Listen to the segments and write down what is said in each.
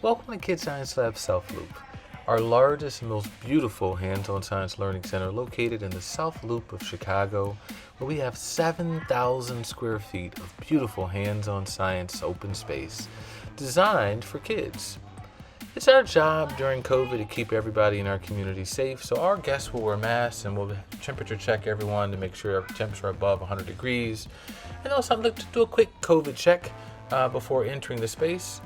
Welcome to Kid Science Lab South Loop, our largest and most beautiful hands-on science learning center located in the South Loop of Chicago, where we have 7,000 square feet of beautiful hands-on science open space designed for kids. It's our job during COVID to keep everybody in our community safe, so our guests will wear masks and we'll temperature check everyone to make sure our temps are above 100 degrees. And also to do a quick COVID check before entering the space.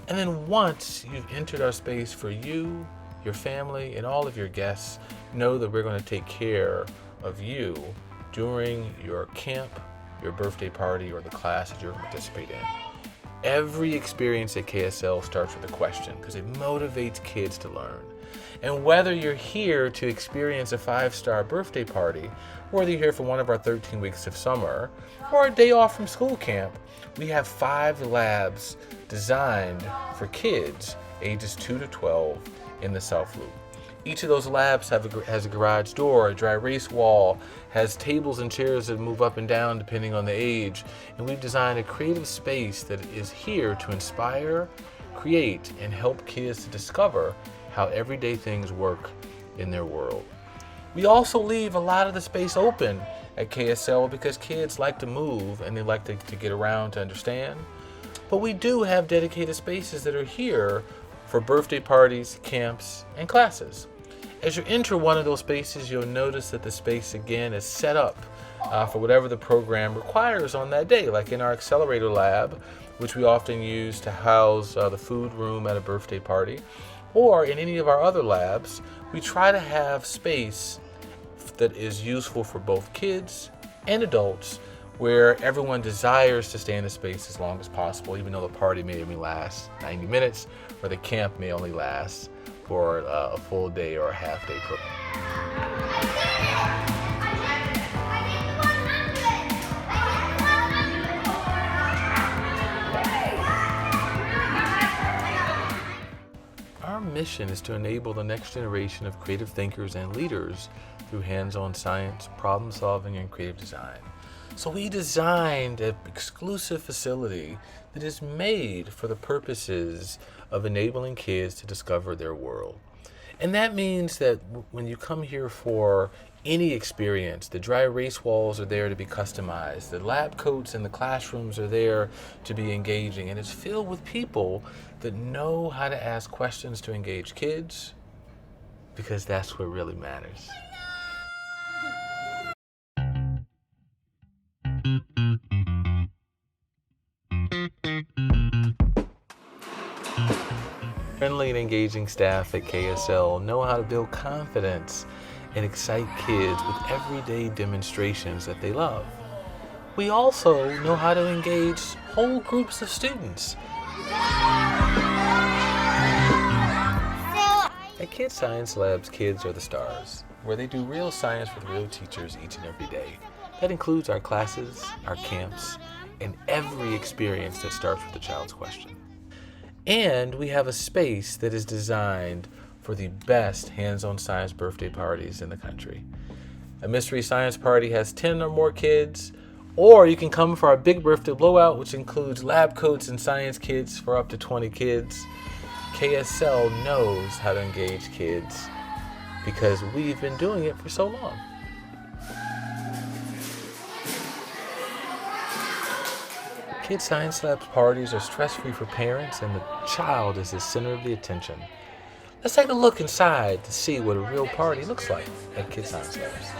And then once you've entered our space, for you, your family, and all of your guests, know that we're going to take care of you during your camp, your birthday party, or the class that you're going to participate in. Every experience at KSL starts with a question because it motivates kids to learn. And whether you're here to experience a 5-star birthday party, whether you're here for one of our 13 weeks of summer, or a day off from school camp, we have 5 labs designed for kids ages 2 to 12 in the South Loop. Each of those labs has a garage door, a dry erase wall, has tables and chairs that move up and down depending on the age, and we've designed a creative space that is here to inspire, create, and help kids to discover how everyday things work in their world. We also leave a lot of the space open at KSL because kids like to move and they like to get around to understand. But we do have dedicated spaces that are here for birthday parties, camps, and classes. As you enter one of those spaces, you'll notice that the space again is set up for whatever the program requires on that day, like in our accelerator lab, which we often use to house the food room at a birthday party, or in any of our other labs. We try to have space that is useful for both kids and adults, where everyone desires to stay in the space as long as possible, even though the party may only last 90 minutes, or the camp may only last for a full day or a half day program. Our mission is to enable the next generation of creative thinkers and leaders through hands-on science, problem solving, and creative design. So we designed an exclusive facility that is made for the purposes of enabling kids to discover their world. And that means that when you come here for any experience, the dry erase walls are there to be customized, the lab coats in the classrooms are there to be engaging, and it's filled with people that know how to ask questions to engage kids, because that's what really matters. Friendly and engaging staff at KSL know how to build confidence and excite kids with everyday demonstrations that they love. We also know how to engage whole groups of students. At Kid Science Labs, kids are the stars, where they do real science with real teachers each and every day. That includes our classes, our camps, and every experience that starts with a child's question. And we have a space that is designed for the best hands-on science birthday parties in the country. A mystery science party has 10 or more kids, or you can come for our big birthday blowout, which includes lab coats and science kits for up to 20 kids. KSL knows how to engage kids because we've been doing it for so long. Kid Science Lab's parties are stress-free for parents, and the child is the center of the attention. Let's take a look inside to see what a real party looks like at Kid Science Labs.